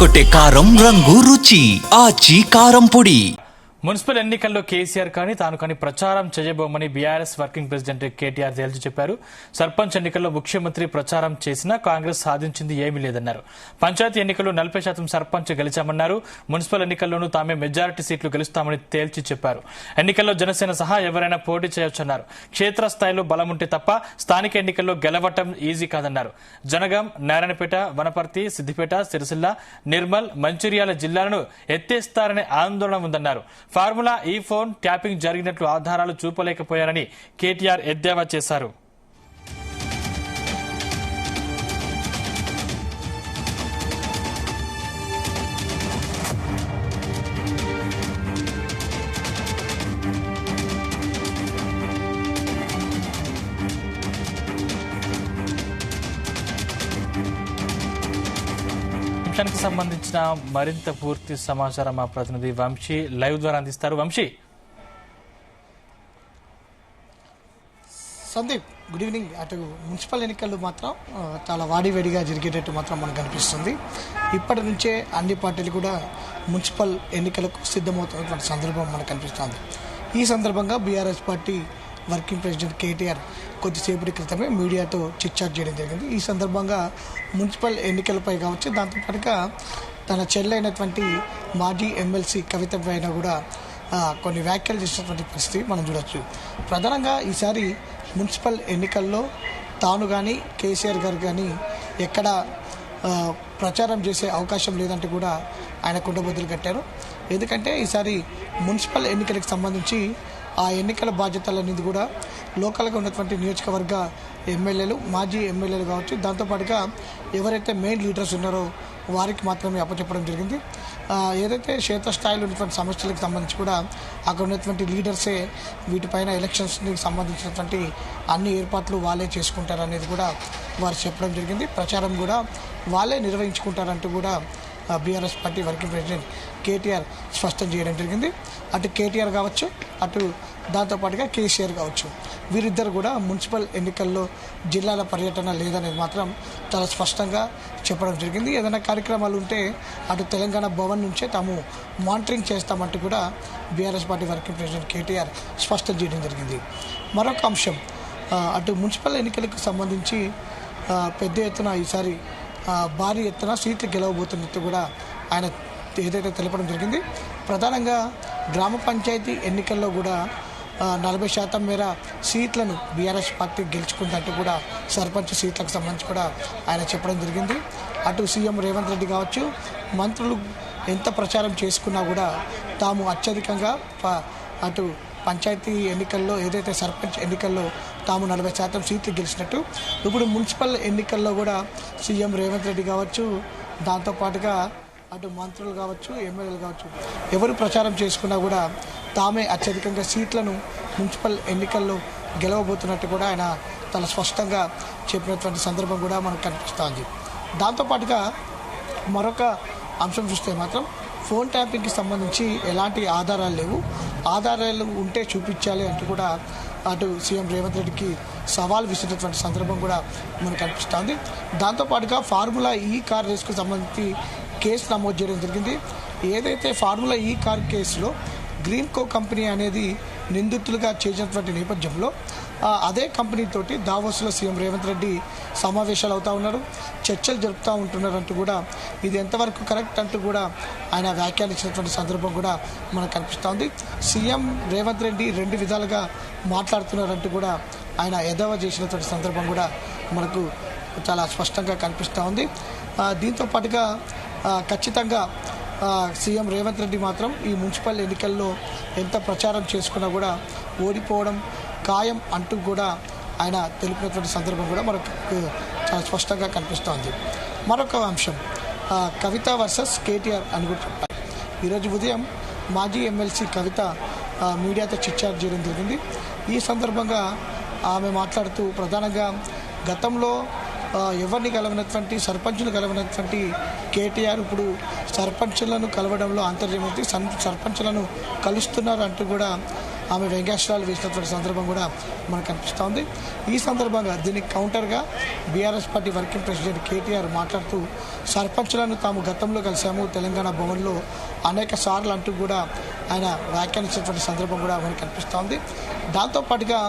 కొట్టే కారం రంగు రుచి ఆచి కారం పొడి. మున్సిపల్ ఎన్నికల్లో కేసీఆర్ కానీ తాను కానీ ప్రచారం చేయబోమని బీఆర్ఎస్ వర్కింగ్ ప్రెసిడెంట్ కేటీఆర్ తేల్చి చెప్పారు. సర్పంచ్ ఎన్నికల్లో ముఖ్యమంత్రి ప్రచారం చేసినా కాంగ్రెస్ సాధించింది ఏమీ లేదన్నారు. పంచాయతీ ఎన్నికల్లో 40% సర్పంచ్ గెలిచామన్నారు. మున్సిపల్ ఎన్నికల్లోనూ తామే మెజారిటీ సీట్లు గెలుస్తామని తేల్చి చెప్పారు. ఎన్నికల్లో జనసేన సహా ఎవరైనా పోటీ చేయొచ్చన్నారు. క్షేత్రస్థాయిలో బలం ఉంటే తప్ప స్థానిక ఎన్నికల్లో గెలవటం ఈజీ కాదన్నారు. జనగాం, నారాయణపేట, వనపర్తి, సిద్దిపేట, సిరిసిల్ల, నిర్మల్, మంచిర్యాల జిల్లాలను ఎత్తేస్తారనే ఆందోళన ఉందన్నారు. ఫార్ములా ఈ ఫోన్ ట్యాపింగ్ జరిగినట్లు ఆధారాలు చూపలేకపోయారని కేటీఆర్ ఎద్దేవా చేశారు. అంశానికి సంబంధించిన మరింత పూర్తి సమాచారం మా ప్రతినిధి వంశీ లైవ్ ద్వారా అందిస్తారు. వంశీ. Sandeep, good evening. అటు మున్సిపల్ ఎన్నికలు మాత్రం చాలా వాడివేడిగా జరిగేటట్టు మాత్రం మనకు కనిపిస్తుంది. ఇప్పటి నుంచే అన్ని పార్టీలు కూడా మున్సిపల్ ఎన్నికలకు సిద్ధమవుతున్నటువంటి సందర్భం మనకు కనిపిస్తుంది. ఈ సందర్భంగా BRS party working president KTR కొద్దిసేపటి క్రితమే మీడియాతో చిట్చాట్ చేయడం జరిగింది. ఈ సందర్భంగా మున్సిపల్ ఎన్నికలపై కావచ్చు, దాంతోపాటుగా తన చెల్లైనటువంటి మాజీ ఎమ్మెల్సీ కవిత పైన కూడా కొన్ని వ్యాఖ్యలు చేసినటువంటి పరిస్థితి మనం చూడొచ్చు. ప్రధానంగా ఈసారి మున్సిపల్ ఎన్నికల్లో తాను కానీ కేసీఆర్ గారు కానీ ఎక్కడ ప్రచారం చేసే అవకాశం లేదంటే కూడా ఆయన కుండబద్దలు కట్టారు. ఎందుకంటే ఈసారి మున్సిపల్ ఎన్నికలకు సంబంధించి ఆ ఎన్నికల బాధ్యతలనేది కూడా లోకల్గా ఉన్నటువంటి నియోజకవర్గ ఎమ్మెల్యేలు, మాజీ ఎమ్మెల్యేలు కావచ్చు, దాంతోపాటుగా ఎవరైతే మెయిన్ లీడర్స్ ఉన్నారో వారికి మాత్రమే అప్పచెప్పడం జరిగింది. ఏదైతే క్షేత్రస్థాయిలో ఉన్నటువంటి సమస్యలకు సంబంధించి కూడా అక్కడ ఉన్నటువంటి లీడర్సే వీటిపైన ఎలక్షన్స్కి సంబంధించినటువంటి అన్ని ఏర్పాట్లు వాళ్ళే చేసుకుంటారనేది కూడా వారు చెప్పడం జరిగింది. ప్రచారం కూడా వాళ్ళే నిర్వహించుకుంటారంటూ కూడా BRS party working president KTR స్పష్టం చేయడం జరిగింది. అటు కేటీఆర్ కావచ్చు, అటు దాంతోపాటుగా కేసీఆర్ కావచ్చు, వీరిద్దరు కూడా మున్సిపల్ ఎన్నికల్లో జిల్లాల పర్యటన లేదనేది మాత్రం చాలా స్పష్టంగా చెప్పడం జరిగింది. ఏదైనా కార్యక్రమాలు ఉంటే అటు తెలంగాణ భవన్ నుంచే తాము మానిటరింగ్ చేస్తామంటూ కూడా BRS party working president KTR స్పష్టం చేయడం జరిగింది. మరొక అంశం, అటు మున్సిపల్ ఎన్నికలకు సంబంధించి పెద్ద ఎత్తున ఈసారి భారీ ఎత్తున సీట్లు గెలవబోతున్నట్టు కూడా ఆయన ఏదైతే తెలపడం జరిగింది. ప్రధానంగా గ్రామ పంచాయతీ ఎన్నికల్లో కూడా 40% మేర సీట్లను బీఆర్ఎస్ పార్టీ గెలుచుకుందంటూ కూడా సర్పంచ్ సీట్లకు సంబంధించి కూడా ఆయన చెప్పడం జరిగింది. అటు సీఎం రేవంత్ రెడ్డి కావచ్చు, మంత్రులు ఎంత ప్రచారం చేసుకున్నా కూడా తాము అత్యధికంగా అటు పంచాయతీ ఎన్నికల్లో ఏదైతే సర్పంచ్ ఎన్నికల్లో తాము 40% సీట్లు గెలిచినట్టు ఇప్పుడు మున్సిపల్ ఎన్నికల్లో కూడా సీఎం రేవంత్ రెడ్డి కావచ్చు, దాంతోపాటుగా అటు మంత్రులు కావచ్చు, ఎమ్మెల్యేలు కావచ్చు, ఎవరు ప్రచారం చేసుకున్నా కూడా తామే అత్యధికంగా సీట్లను మున్సిపల్ ఎన్నికల్లో గెలవబోతున్నట్టు కూడా ఆయన చాలా స్పష్టంగా చెప్పినటువంటి సందర్భం కూడా మనకు కనిపిస్తోంది. దాంతోపాటుగా మరొక అంశం చూస్తే మాత్రం ఫోన్ ట్యాపింగ్కి సంబంధించి ఎలాంటి ఆధారాలు లేవు, ఆధారాలు ఉంటే చూపించాలి అంటూ కూడా అటు సీఎం రేవంత్ రెడ్డికి సవాల్ విసిరినటువంటి సందర్భం కూడా మనకు కనిపిస్తోంది. దాంతోపాటుగా ఫార్ములా ఈ కార్ రేస్కు సంబంధించి కేసు నమోదు చేయడం జరిగింది. ఏదైతే ఫార్ములా ఈ కార్ కేసులో గ్రీన్కో కంపెనీ అనేది నిందితులుగా చేసినటువంటి నేపథ్యంలో అదే కంపెనీతోటి దావోస్లో సీఎం రేవంత్ రెడ్డి సమావేశాలు అవుతూ ఉన్నారు, చర్చలు జరుపుతూ ఉంటున్నారంటూ కూడా ఇది ఎంతవరకు కరెక్ట్ అంటూ కూడా ఆయన వ్యాఖ్యానించినటువంటి సందర్భం కూడా మనకు కనిపిస్తోంది. సీఎం రేవంత్ రెడ్డి 2 విధాలుగా మాట్లాడుతున్నారంటూ కూడా ఆయన ఎదవ చేసినటువంటి సందర్భం కూడా మనకు చాలా స్పష్టంగా కనిపిస్తూ ఉంది. దీంతో పాటుగా ఖచ్చితంగా సీఎం రేవంత్ రెడ్డి మాత్రం ఈ మున్సిపల్ ఎన్నికల్లో ఎంత ప్రచారం చేసుకున్నా కూడా ఓడిపోవడం ఖాయం అంటూ కూడా ఆయన తెలిపినటువంటి సందర్భం కూడా మనకు చాలా స్పష్టంగా కనిపిస్తోంది. మరొక అంశం, కవిత వర్సెస్ కేటీఆర్ అని కూడా చెప్పారు. ఈరోజు ఉదయం మాజీ ఎమ్మెల్సీ కవిత మీడియాతో చిట్చాట్ చేయడం జరిగింది. ఈ సందర్భంగా ఆమె మాట్లాడుతూ ప్రధానంగా గతంలో ఎవరిని కలవనటువంటి సర్పంచులు కలవనటువంటి కేటీఆర్ ఇప్పుడు సర్పంచులను కలవడంలో అంతర్జాతీయ సర్పంచులను కలుస్తున్నారు అంటూ కూడా ఆమె వ్యంగ్యాస్త్రాలు వేసినటువంటి సందర్భం కూడా మనకు కనిపిస్తూ ఉంది. ఈ సందర్భంగా దీనికి కౌంటర్గా BRS party working president KTR మాట్లాడుతూ సర్పంచ్లను తాము గతంలో కలిసాము తెలంగాణ భవన్లో అనేక సార్లు అంటూ కూడా ఆయన వ్యాఖ్యానించినటువంటి సందర్భం కూడా మనకు కనిపిస్తూ ఉంది. దాంతోపాటుగా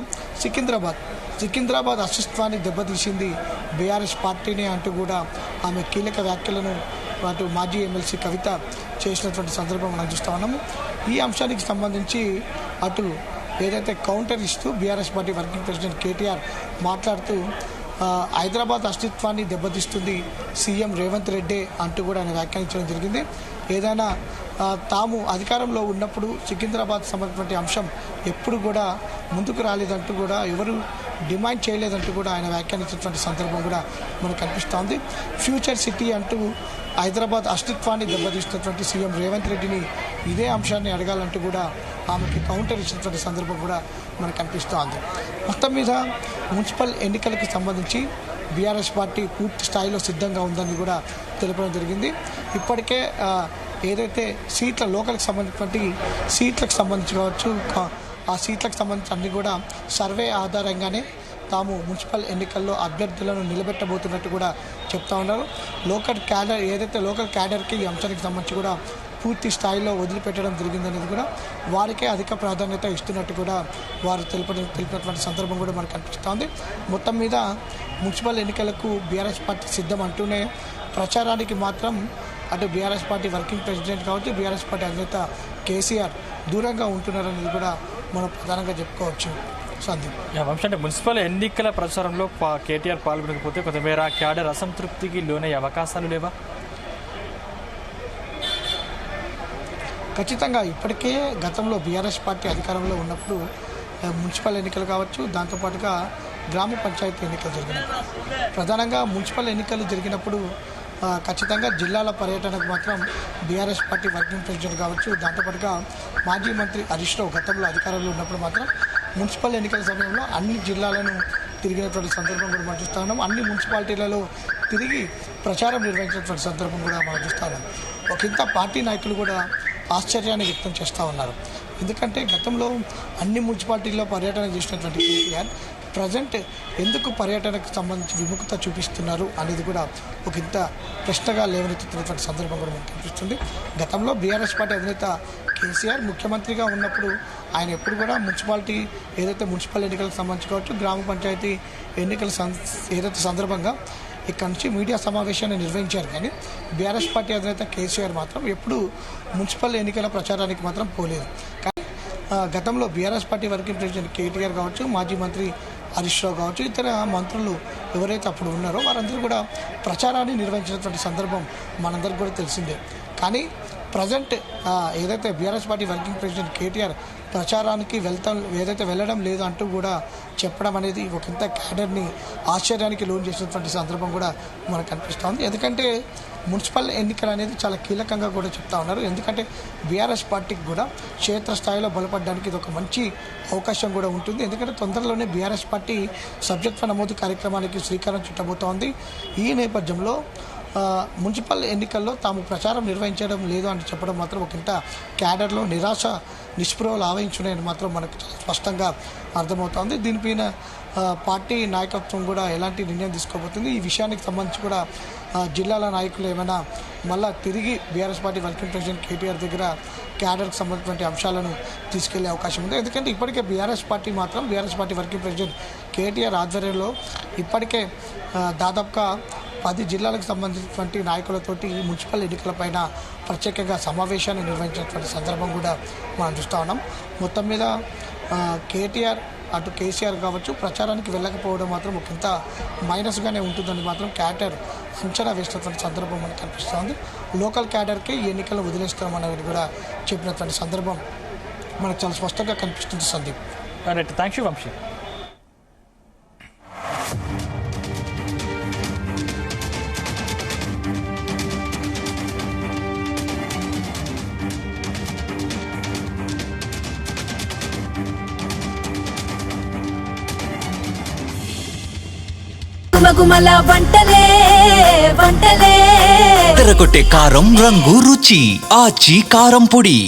సికింద్రాబాద్ అస్తిత్వాన్ని దెబ్బతీసింది బీఆర్ఎస్ పార్టీనే అంటూ కూడా ఆమె కీలక వ్యాఖ్యలను అటు మాజీ ఎమ్మెల్సీ కవిత చేసినటువంటి సందర్భం మనం చూస్తూ ఉన్నాము. ఈ అంశానికి సంబంధించి అటు ఏదైతే కౌంటర్ ఇస్తూ BRS party working president KTR మాట్లాడుతూ హైదరాబాద్ అస్తిత్వాన్ని దెబ్బతీస్తుంది సీఎం రేవంత్ రెడ్డి అంటూ కూడా ఆయన వ్యాఖ్యానించడం జరిగింది. ఏదైనా తాము అధికారంలో ఉన్నప్పుడు సికింద్రాబాద్ సంబంధించిన అంశం ఎప్పుడు కూడా ముందుకు రాలేదంటూ కూడా ఎవరు డిమాండ్ చేయలేదంటూ కూడా ఆయన వ్యాఖ్యానించినటువంటి సందర్భం కూడా మనకు కనిపిస్తోంది. ఫ్యూచర్ సిటీ అంటూ హైదరాబాద్ అస్తిత్వాన్ని దెబ్బతీస్తున్నటువంటి సీఎం రేవంత్ రెడ్డిని ఇదే అంశాన్ని అడగాలంటూ కూడా ఆమెకి కౌంటర్ ఇచ్చినటువంటి సందర్భం కూడా మనకు కనిపిస్తోంది. మొత్తం మీద మున్సిపల్ ఎన్నికలకు సంబంధించి బీఆర్ఎస్ పార్టీ పూర్తి స్థాయిలో సిద్ధంగా ఉందని కూడా తెలపడం జరిగింది. ఇప్పటికే ఏదైతే లోకల్కి సంబంధించినటువంటి సీట్లకు సంబంధించి కావచ్చు, ఆ సీట్లకు సంబంధించి అన్ని కూడా సర్వే ఆధారంగానే తాము మున్సిపల్ ఎన్నికల్లో అభ్యర్థులను నిలబెట్టబోతున్నట్టు కూడా చెప్తా ఉన్నారు. లోకల్ క్యాడర్కి ఈ అంశానికి సంబంధించి కూడా పూర్తి స్థాయిలో వదిలిపెట్టడం జరిగిందనేది కూడా వారికే అధిక ప్రాధాన్యత ఇస్తున్నట్టు కూడా వారు తెలిపినటువంటి సందర్భం కూడా మనకు కనిపిస్తోంది. మొత్తం మీద మున్సిపల్ ఎన్నికలకు బీఆర్ఎస్ పార్టీ సిద్ధం అంటూనే ప్రచారానికి మాత్రం అటు బీఆర్ఎస్ పార్టీ వర్కింగ్ ప్రెసిడెంట్ కావచ్చు, బీఆర్ఎస్ పార్టీ అధినేత కేసీఆర్ దూరంగా ఉంటున్నారనేది కూడా మనం ప్రధానంగా చెప్పుకోవచ్చు. అంటే మున్సిపల్ ఎన్నికల ప్రచారంలో కేటీఆర్ పాల్గొనకపోతే కొంతమేర క్యాడర్ అసంతృప్తికి లోనయ్యే అవకాశాలు లేవా? ఖచ్చితంగా ఇప్పటికే గతంలో బీఆర్ఎస్ పార్టీ అధికారంలో ఉన్నప్పుడు మున్సిపల్ ఎన్నికలు కావచ్చు, దాంతోపాటుగా గ్రామ పంచాయతీ ఎన్నికలు జరిగినప్పుడు ప్రధానంగా మున్సిపల్ ఎన్నికలు జరిగినప్పుడు ఖచ్చితంగా జిల్లాల పర్యటనకు మాత్రం బీఆర్ఎస్ పార్టీ వర్కింగ్ ప్రెసిడెంట్ కావచ్చు, దాంతోపాటుగా మాజీ మంత్రి హరీష్ రావు గతంలో అధికారంలో ఉన్నప్పుడు మాత్రం మున్సిపల్ ఎన్నికల సమయంలో అన్ని జిల్లాలను తిరిగినటువంటి సందర్భం కూడా మనం చూస్తూ ఉన్నాం. అన్ని మున్సిపాలిటీలలో తిరిగి ప్రచారం నిర్వహించినటువంటి సందర్భం కూడా మనం చూస్తూ ఉన్నాం. ఒకంత పార్టీ నాయకులు కూడా ఆశ్చర్యాన్ని వ్యక్తం చేస్తూ ఉన్నారు. ఎందుకంటే గతంలో అన్ని మున్సిపాలిటీల్లో పర్యటన చేసినటువంటి కేటీఆర్ ప్రజెంట్ ఎందుకు పర్యటనకు సంబంధించి విముఖత చూపిస్తున్నారు అనేది కూడా ఒక ఇంత ప్రశ్నగా లేవనెత్తుతున్నటువంటి సందర్భం కూడా మనకు కనిపిస్తుంది. గతంలో బీఆర్ఎస్ పార్టీ అధినేత కేసీఆర్ ముఖ్యమంత్రిగా ఉన్నప్పుడు ఆయన ఎప్పుడు కూడా మున్సిపల్ ఎన్నికలకు సంబంధించి కావచ్చు, గ్రామ పంచాయతీ ఎన్నికల ఏదైతే సందర్భంగా ఇక్కడ నుంచి మీడియా సమావేశాన్ని నిర్వహించారు. కానీ బీఆర్ఎస్ పార్టీ అధినేత కేసీఆర్ మాత్రం ఎప్పుడు మున్సిపల్ ఎన్నికల ప్రచారానికి మాత్రం పోలేదు. కానీ గతంలో BRS party working president KTR కావచ్చు, మాజీ మంత్రి హరీష్ రావు కావచ్చు, ఇతర మంత్రులు ఎవరైతే అప్పుడు ఉన్నారో వారందరూ కూడా ప్రచారాన్ని నిర్వహించినటువంటి సందర్భం మనందరికీ కూడా తెలిసిందే. కానీ ప్రజెంట్ ఏదైతే BRS party working president KTR ప్రచారానికి వెళ్ళడం లేదు అంటూ కూడా చెప్పడం అనేది ఒకంత క్యాడర్ని ఆశ్చర్యానికి లోన్ చేసినటువంటి సందర్భం కూడా మనకు కనిపిస్తోంది. ఎందుకంటే మున్సిపల్ ఎన్నికలు అనేది చాలా కీలకంగా కూడా చెప్తా ఉన్నారు. ఎందుకంటే బీఆర్ఎస్ పార్టీకి కూడా క్షేత్రస్థాయిలో బలపడడానికి ఇది ఒక మంచి అవకాశం కూడా ఉంటుంది. ఎందుకంటే తొందరలోనే బీఆర్ఎస్ పార్టీ సభ్యత్వ నమోదు కార్యక్రమానికి శ్రీకారం చుట్టబోతోంది. ఈ నేపథ్యంలో మున్సిపల్ ఎన్నికల్లో తాము ప్రచారం నిర్వహించడం లేదు అని చెప్పడం మాత్రం ఒకంత క్యాడర్లో నిరాశ నిస్పృహలు ఆవహించున్నాయని మాత్రం మనకు స్పష్టంగా అర్థమవుతోంది. దీనిపైన పార్టీ నాయకత్వం కూడా ఎలాంటి నిర్ణయం తీసుకోబోతుంది, ఈ విషయానికి సంబంధించి కూడా జిల్లాల నాయకులు ఏమైనా మళ్ళా తిరిగి BRS party working president KTR దగ్గర క్యాడర్కి సంబంధించిన అంశాలను తీసుకెళ్లే అవకాశం ఉంది. ఎందుకంటే ఇప్పటికే BRS party working president KTR ఆధ్వర్యంలో ఇప్పటికే దాదాపుగా 10 జిల్లాలకు సంబంధించినటువంటి నాయకులతోటి మున్సిపల్ ఎన్నికలపైన ప్రత్యేకంగా సమావేశాన్ని నిర్వహించినటువంటి సందర్భం కూడా మనం చూస్తూ ఉన్నాం. మొత్తం మీద కేటీఆర్ అటు కేసీఆర్ కావచ్చు ప్రచారానికి వెళ్ళకపోవడం మాత్రం ఒకంత మైనస్గానే ఉంటుందని మాత్రం క్యాడర్ అంచనా వేస్తున్నటువంటి సందర్భం మనకు కనిపిస్తోంది. లోకల్ క్యాడర్కి ఈ ఎన్నికలను వదిలేస్తామనేది కూడా చెప్పినటువంటి సందర్భం మనకు చాలా స్పష్టంగా కనిపిస్తుంది. Sandeep, thank you Vamshi. గుమగుమల వంటలే తెరకొట్టే కారం రంగు రుచి ఆచి కారం పొడి.